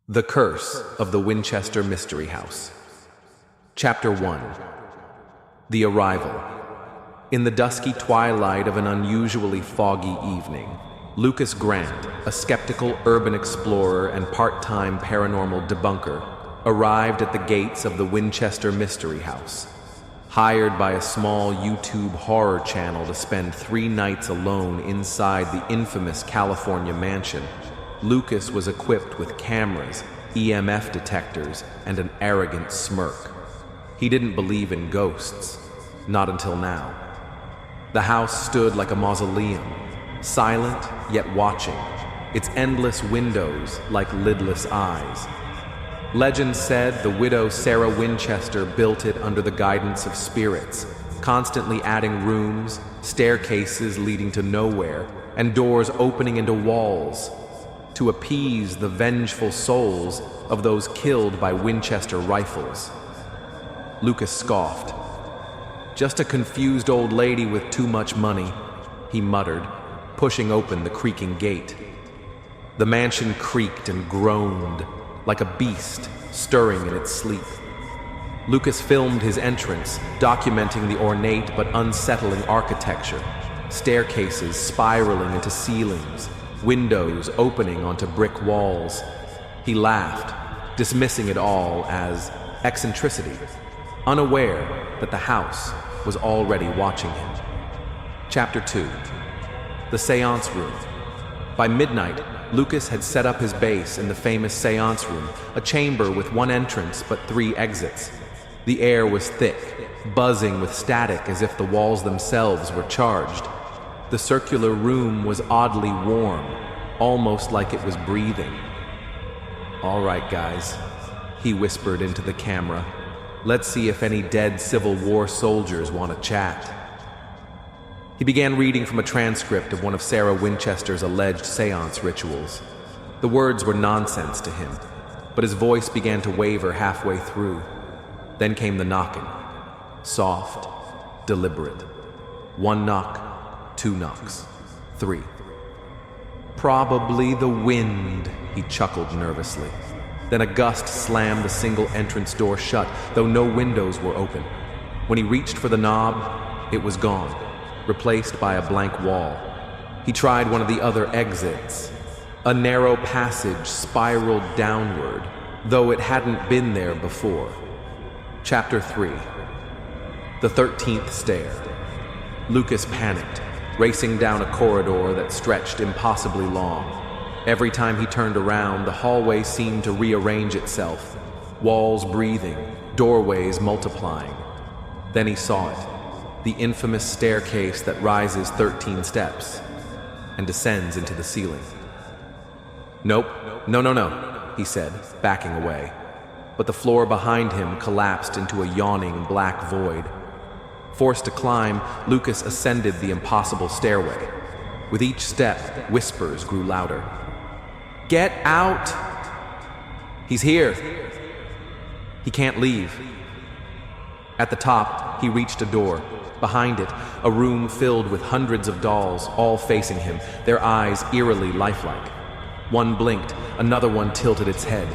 The Curse of the Winchester Mystery House. Chapter 1. The Arrival. In the dusky twilight of an unusually foggy evening, Lucas Grant, a skeptical urban explorer and part-time paranormal debunker, arrived at the gates of the Winchester Mystery House. Hired by a small YouTube horror channel to spend 3 nights alone inside the infamous California mansion, Lucas was equipped with cameras, EMF detectors, and an arrogant smirk. He didn't believe in ghosts, not until now. The house stood like a mausoleum, silent yet watching, its endless windows like lidless eyes. Legend said the widow Sarah Winchester built it under the guidance of spirits, constantly adding rooms, staircases leading to nowhere, and doors opening into walls, to appease the vengeful souls of those killed by Winchester rifles. Lucas scoffed. "Just a confused old lady with too much money," he muttered, pushing open the creaking gate. The mansion creaked and groaned, like a beast stirring in its sleep. Lucas filmed his entrance, documenting the ornate but unsettling architecture, staircases spiraling into ceilings, windows opening onto brick walls. He laughed, dismissing it all as eccentricity, unaware that the house was already watching him. Chapter 2. The Séance Room. By midnight, Lucas had set up his base in the famous Séance Room, a chamber with 1 entrance but 3 exits. The air was thick, buzzing with static as if the walls themselves were charged. The circular room was oddly warm, almost like it was breathing. "All right, guys," he whispered into the camera. "Let's see if any dead Civil War soldiers want to chat." He began reading from a transcript of one of Sarah Winchester's alleged seance rituals. The words were nonsense to him, but his voice began to waver halfway through. Then came the knocking. Soft, deliberate. 1 knock, 2 knocks, 3. "Probably the wind," he chuckled nervously. Then a gust slammed the single entrance door shut, though no windows were open. When he reached for the knob, it was gone, replaced by a blank wall. He tried one of the other exits. A narrow passage spiraled downward, though it hadn't been there before. Chapter 3. The 13th Stair. Lucas panicked, racing down a corridor that stretched impossibly long. Every time he turned around, the hallway seemed to rearrange itself, walls breathing, doorways multiplying. Then he saw it. The infamous staircase that rises 13 steps and descends into the ceiling. "Nope, no," he said, backing away. But the floor behind him collapsed into a yawning black void. Forced to climb, Lucas ascended the impossible stairway. With each step, whispers grew louder. "Get out! He's here! He can't leave!" At the top, he reached a door. Behind it, a room filled with hundreds of dolls, all facing him, their eyes eerily lifelike. One blinked, another one tilted its head.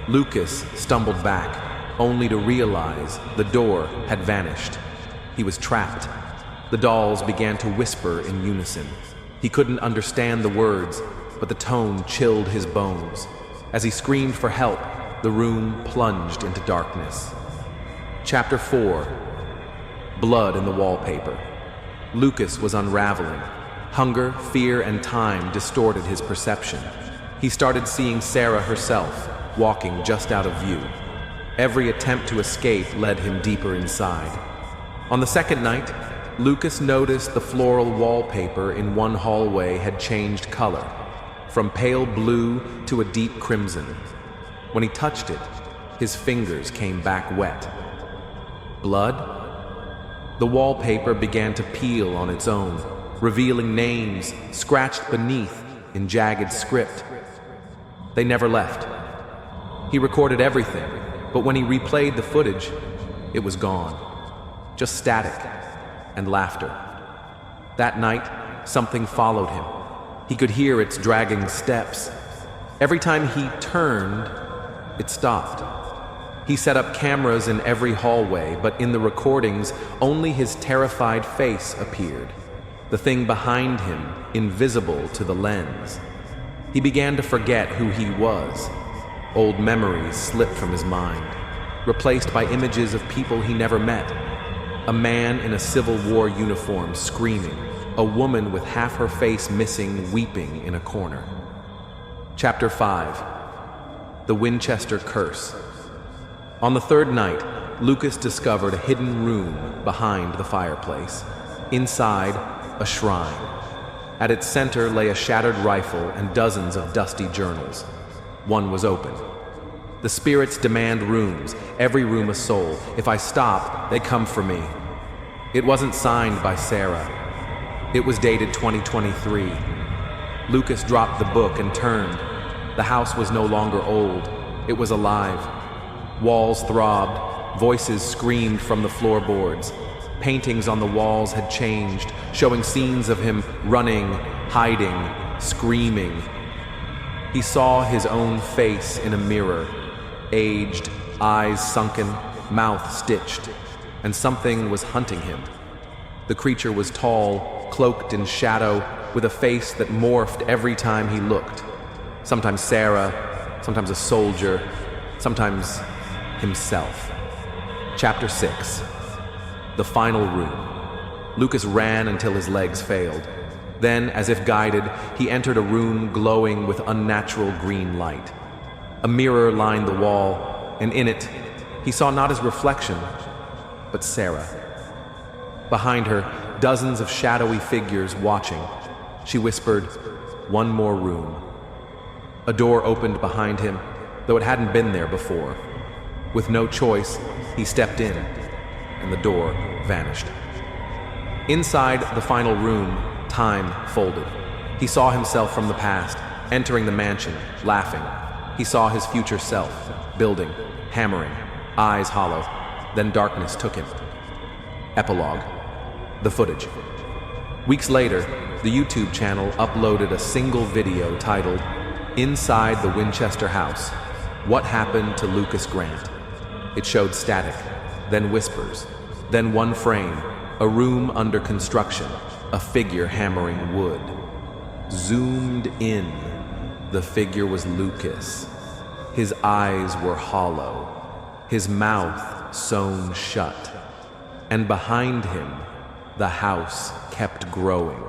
Lucas stumbled back, only to realize the door had vanished. He was trapped. The dolls began to whisper in unison. He couldn't understand the words, but the tone chilled his bones. As he screamed for help, the room plunged into darkness. Chapter 4. Blood in the wallpaper. Lucas was unraveling. Hunger, fear, and time distorted his perception. He started seeing Sarah herself, walking just out of view. Every attempt to escape led him deeper inside. On the second night, Lucas noticed the floral wallpaper in one hallway had changed color, from pale blue to a deep crimson. When he touched it, his fingers came back wet. Blood? The wallpaper began to peel on its own, revealing names scratched beneath in jagged script. They never left. He recorded everything, but when he replayed the footage, it was gone. Just static and laughter. That night, something followed him. He could hear its dragging steps. Every time he turned, It stopped. He set up cameras in every hallway, but in the recordings, only his terrified face appeared, the thing behind him invisible to the lens. He began to forget who he was. Old memories slipped from his mind, replaced by images of people he never met. A man in a Civil War uniform screaming, a woman with half her face missing weeping in a corner. Chapter 5. The Winchester Curse. On the third night, Lucas discovered a hidden room behind the fireplace. Inside, a shrine. At its center lay a shattered rifle and dozens of dusty journals. One was open. The spirits demand rooms, every room a soul. If I stop, they come for me. It wasn't signed by Sarah. It was dated 2023. Lucas dropped the book and turned. The house was no longer old. It was alive. Walls throbbed. Voices screamed from the floorboards. Paintings on the walls had changed, showing scenes of him running, hiding, screaming. He saw his own face in a mirror, aged, eyes sunken, mouth stitched, and something was hunting him. The creature was tall, cloaked in shadow, with a face that morphed every time he looked. Sometimes Sarah, sometimes a soldier, sometimes himself. Chapter 6. The final room. Lucas ran until his legs failed. Then, as if guided, he entered a room glowing with unnatural green light. A mirror lined the wall, and in it, he saw not his reflection, but Sarah. Behind her, dozens of shadowy figures watching. She whispered, "One more room." A door opened behind him, though it hadn't been there before. With no choice, he stepped in, and the door vanished. Inside the final room, time folded. He saw himself from the past, entering the mansion, laughing. He saw his future self, building, hammering, eyes hollow. Then darkness took him. Epilogue. The footage. Weeks later, the YouTube channel uploaded a single video titled, "Inside the Winchester House, What Happened to Lucas Grant?" It showed static, then whispers, then one frame, a room under construction, a figure hammering wood. Zoomed in, the figure was Lucas. His eyes were hollow, his mouth sewn shut, and behind him, the house kept growing.